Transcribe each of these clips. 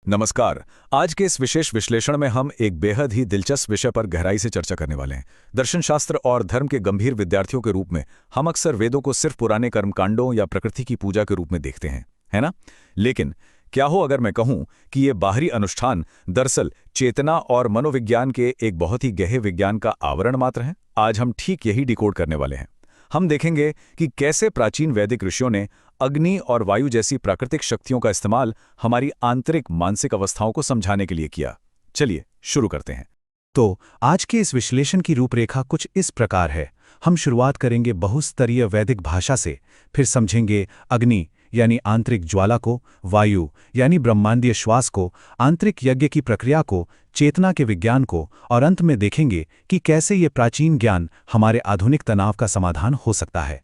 नमस्कार। आज के इस विशेष विश्लेषण में हम एक बेहद ही दिलचस्प विषय पर गहराई से चर्चा करने वाले हैं। दर्शन शास्त्र और धर्म के गंभीर विद्यार्थियों के रूप में हम अक्सर वेदों को सिर्फ पुराने कर्मकांडों या प्रकृति की पूजा के रूप में देखते हैं, है ना? लेकिन क्या हो अगर मैं कहूं कि ये बाहरी अनुष्ठान दरअसल चेतना और मनोविज्ञान के एक बहुत ही गहरे विज्ञान का आवरण मात्र है? आज हम ठीक यही डिकोड करने वाले हैं। हम देखेंगे कि कैसे प्राचीन वैदिक ऋषियों ने अग्नि और वायु जैसी प्राकृतिक शक्तियों का इस्तेमाल हमारी आंतरिक मानसिक अवस्थाओं को समझाने के लिए किया। चलिए शुरू करते हैं। तो आज के इस विश्लेषण की रूपरेखा कुछ इस प्रकार है। हम शुरुआत करेंगे बहुस्तरीय वैदिक भाषा से, फिर समझेंगे अग्नि यानी आंतरिक ज्वाला को, वायु यानी ब्रह्मांडीय श्वास को, आंतरिक यज्ञ की प्रक्रिया को, चेतना के विज्ञान को, और अंत में देखेंगे कि कैसे ये प्राचीन ज्ञान हमारे आधुनिक तनाव का समाधान हो सकता है।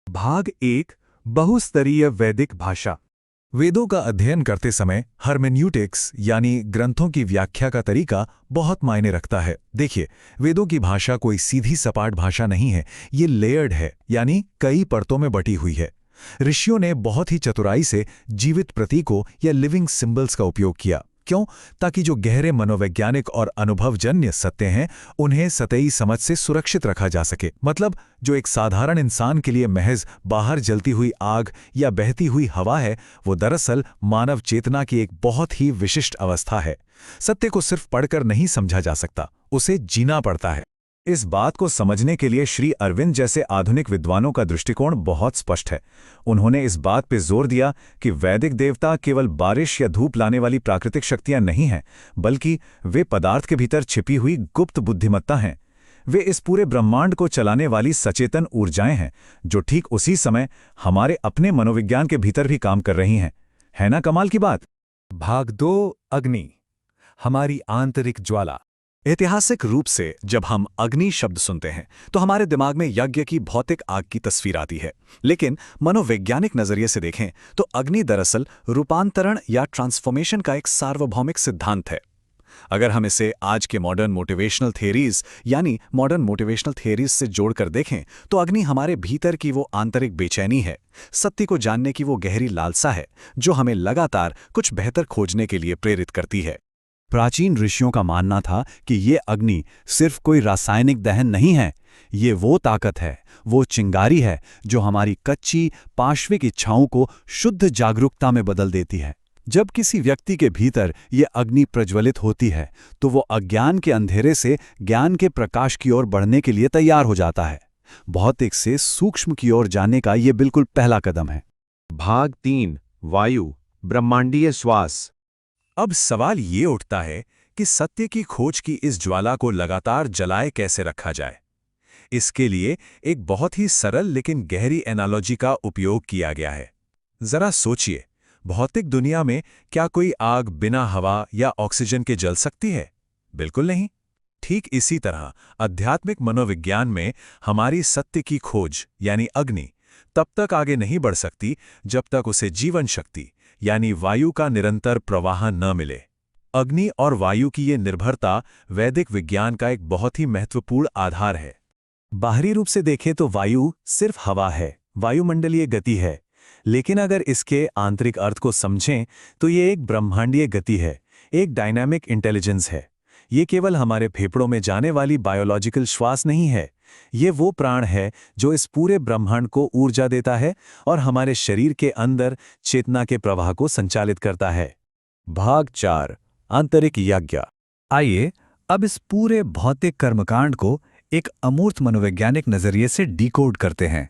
भाग 1 बहुस्तरीय वैदिक भाषा। वेदों का अध्ययन करते समय हर्मेन्यूटिक्स यानी ग्रंथों की व्याख्या का तरीका बहुत मायने रखता है। देखिए, वेदों की भाषा कोई सीधी सपाट भाषा नहीं है, ये लेयर्ड है, यानी कई परतों में बटी हुई है। ऋषियों ने बहुत ही चतुराई से जीवित प्रतीकों या लिविंग सिंबल्स का उपयोग किया। क्यों? ताकि जो गहरे मनोवैज्ञानिक और अनुभवजन्य सत्य हैं, उन्हें सतही समझ से सुरक्षित रखा जा सके। मतलब जो एक साधारण इंसान के लिए महज बाहर जलती हुई आग या बहती हुई हवा है, वो दरअसल मानव चेतना की एक बहुत ही विशिष्ट अवस्था है। सत्य को सिर्फ पढ़कर नहीं समझा जा सकता, उसे जीना पड़ता है। इस बात को समझने के लिए श्री अरविंद जैसे आधुनिक विद्वानों का दृष्टिकोण बहुत स्पष्ट है। उन्होंने इस बात पर जोर दिया कि वैदिक देवता केवल बारिश या धूप लाने वाली प्राकृतिक शक्तियां नहीं हैं, बल्कि वे पदार्थ के भीतर छिपी हुई गुप्त बुद्धिमत्ता हैं। वे इस पूरे ब्रह्मांड को चलाने वाली सचेतन ऊर्जाएं हैं, जो ठीक उसी समय हमारे अपने मनोविज्ञान के भीतर भी काम कर रही हैं। है ना कमाल की बात? भाग 2 अग्नि, हमारी आंतरिक ज्वाला। ऐतिहासिक रूप से जब हम अग्नि शब्द सुनते हैं तो हमारे दिमाग में यज्ञ की भौतिक आग की तस्वीर आती है। लेकिन मनोवैज्ञानिक नजरिए से देखें तो अग्नि दरअसल रूपांतरण या ट्रांसफॉर्मेशन का एक सार्वभौमिक सिद्धांत है। अगर हम इसे आज के मॉडर्न मोटिवेशनल थियरीज से जोड़कर देखें तो अग्नि हमारे भीतर की वो आंतरिक बेचैनी है, सत्य को जानने की वो गहरी लालसा है, जो हमें लगातार कुछ बेहतर खोजने के लिए प्रेरित करती है। प्राचीन ऋषियों का मानना था कि ये अग्नि सिर्फ कोई रासायनिक दहन नहीं है, ये वो ताकत है, वो चिंगारी है जो हमारी कच्ची पाश्विक इच्छाओं को शुद्ध जागरूकता में बदल देती है। जब किसी व्यक्ति के भीतर ये अग्नि प्रज्वलित होती है तो वो अज्ञान के अंधेरे से ज्ञान के प्रकाश की ओर बढ़ने के लिए तैयार हो जाता है। भौतिक से सूक्ष्म की ओर जाने का ये बिल्कुल पहला कदम है। भाग 3 वायु, ब्रह्मांडीय श्वास। अब सवाल ये उठता है कि सत्य की खोज की इस ज्वाला को लगातार जलाए कैसे रखा जाए। इसके लिए एक बहुत ही सरल लेकिन गहरी एनालॉजी का उपयोग किया गया है। जरा सोचिए, भौतिक दुनिया में क्या कोई आग बिना हवा या ऑक्सीजन के जल सकती है? बिल्कुल नहीं। ठीक इसी तरह आध्यात्मिक मनोविज्ञान में हमारी सत्य की खोज यानी अग्नि तब तक आगे नहीं बढ़ सकती जब तक उसे जीवन शक्ति यानी वायु का निरंतर प्रवाह न मिले। अग्नि और वायु की ये निर्भरता वैदिक विज्ञान का एक बहुत ही महत्वपूर्ण आधार है। बाहरी रूप से देखें तो वायु सिर्फ हवा है, वायुमंडलीय गति है। लेकिन अगर इसके आंतरिक अर्थ को समझें तो ये एक ब्रह्मांडीय गति है, एक डायनामिक इंटेलिजेंस है। ये केवल हमारे फेफड़ों में जाने वाली बायोलॉजिकल श्वास नहीं है, ये वो प्राण है जो इस पूरे ब्रह्मांड को ऊर्जा देता है और हमारे शरीर के अंदर चेतना के प्रवाह को संचालित करता है। भाग 4 आंतरिक यज्ञ। आइए अब इस पूरे भौतिक कर्मकांड को एक अमूर्त मनोवैज्ञानिक नजरिए से डिकोड करते हैं।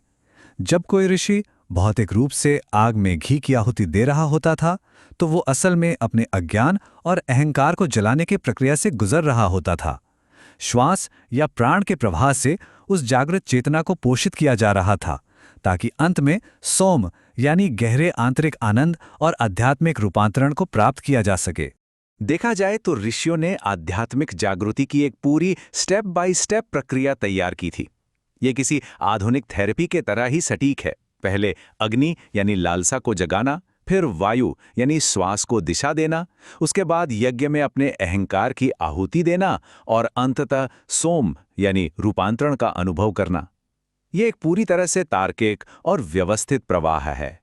जब कोई ऋषि भौतिक रूप से आग में घी की आहुति दे रहा होता था तो वो असल में अपने अज्ञान और अहंकार को जलाने की प्रक्रिया से गुजर रहा होता था। श्वास या प्राण के प्रवाह से उस जागृत चेतना को पोषित किया जा रहा था, ताकि अंत में सोम यानी गहरे आंतरिक आनंद और आध्यात्मिक रूपांतरण को प्राप्त किया जा सके। देखा जाए तो ऋषियों ने आध्यात्मिक जागृति की एक पूरी स्टेप बाय स्टेप प्रक्रिया तैयार की थी। ये किसी आधुनिक थेरेपी के तरह ही सटीक है। पहले अग्नि यानी लालसा को जगाना, फिर वायु यानी श्वास को दिशा देना, उसके बाद यज्ञ में अपने अहंकार की आहुति देना और अंततः सोम यानी रूपांतरण का अनुभव करना। यह एक पूरी तरह से तार्किक और व्यवस्थित प्रवाह है।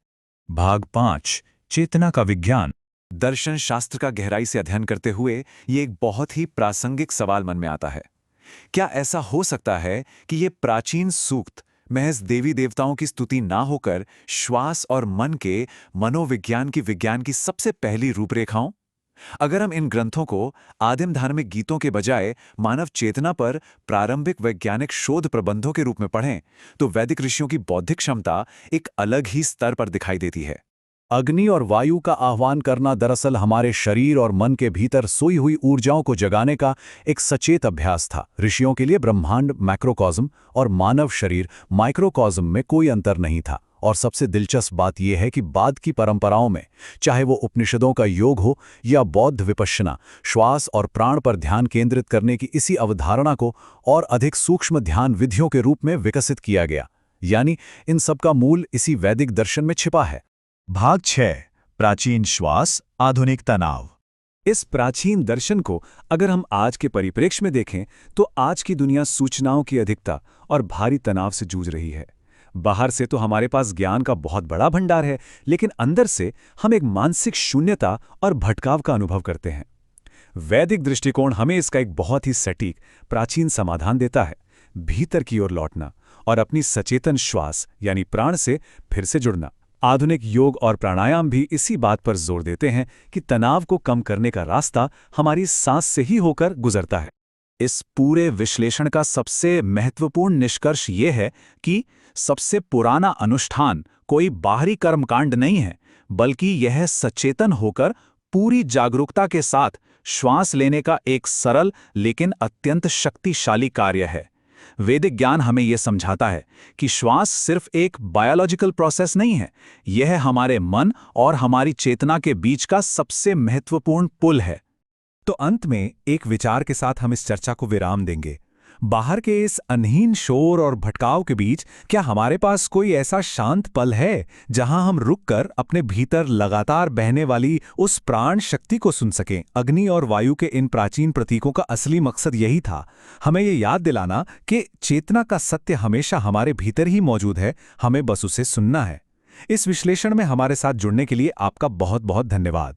भाग 5 चेतना का विज्ञान। दर्शन शास्त्र का गहराई से अध्ययन करते हुए ये एक बहुत ही प्रासंगिक सवाल मन में आता है। क्या ऐसा हो सकता है कि ये प्राचीन सूक्त महज देवी देवताओं की स्तुति ना होकर श्वास और मन के मनोविज्ञान की सबसे पहली रूपरेखाओं? अगर हम इन ग्रंथों को आदिम धार्मिक गीतों के बजाय मानव चेतना पर प्रारंभिक वैज्ञानिक शोध प्रबंधों के रूप में पढ़ें, तो वैदिक ऋषियों की बौद्धिक क्षमता एक अलग ही स्तर पर दिखाई देती है। अग्नि और वायु का आह्वान करना दरअसल हमारे शरीर और मन के भीतर सोई हुई ऊर्जाओं को जगाने का एक सचेत अभ्यास था। ऋषियों के लिए ब्रह्मांड मैक्रोकॉस्म और मानव शरीर माइक्रोकॉस्म में कोई अंतर नहीं था। और सबसे दिलचस्प बात यह है कि बाद की परंपराओं में, चाहे वो उपनिषदों का योग हो या बौद्ध विपश्यना, श्वास और प्राण पर ध्यान केंद्रित करने की इसी अवधारणा को और अधिक सूक्ष्म ध्यान विधियों के रूप में विकसित किया गया। यानी इन सब का मूल इसी वैदिक दर्शन में छिपा है। भाग 6 प्राचीन श्वास, आधुनिक तनाव। इस प्राचीन दर्शन को अगर हम आज के परिप्रेक्ष्य में देखें, तो आज की दुनिया सूचनाओं की अधिकता और भारी तनाव से जूझ रही है। बाहर से तो हमारे पास ज्ञान का बहुत बड़ा भंडार है, लेकिन अंदर से हम एक मानसिक शून्यता और भटकाव का अनुभव करते हैं। वैदिक दृष्टिकोण हमें इसका एक बहुत ही सटीक प्राचीन समाधान देता है: भीतर की ओर लौटना और अपनी सचेतन श्वास यानी प्राण से फिर से जुड़ना। आधुनिक योग और प्राणायाम भी इसी बात पर जोर देते हैं कि तनाव को कम करने का रास्ता हमारी सांस से ही होकर गुजरता है। इस पूरे विश्लेषण का सबसे महत्वपूर्ण निष्कर्ष ये है कि सबसे पुराना अनुष्ठान कोई बाहरी कर्मकांड नहीं है, बल्कि यह सचेतन होकर पूरी जागरूकता के साथ श्वास लेने का एक सरल लेकिन अत्यंत शक्तिशाली कार्य है। वैदिक ज्ञान हमें यह समझाता है कि श्वास सिर्फ एक बायोलॉजिकल प्रोसेस नहीं है, यह हमारे मन और हमारी चेतना के बीच का सबसे महत्वपूर्ण पुल है। तो अंत में एक विचार के साथ हम इस चर्चा को विराम देंगे। बाहर के इस अनहीन शोर और भटकाव के बीच क्या हमारे पास कोई ऐसा शांत पल है जहां हम रुककर अपने भीतर लगातार बहने वाली उस प्राण शक्ति को सुन सकें? अग्नि और वायु के इन प्राचीन प्रतीकों का असली मकसद यही था, हमें ये याद दिलाना कि चेतना का सत्य हमेशा हमारे भीतर ही मौजूद है, हमें बस उसे सुनना है। इस विश्लेषण में हमारे साथ जुड़ने के लिए आपका बहुत बहुत धन्यवाद।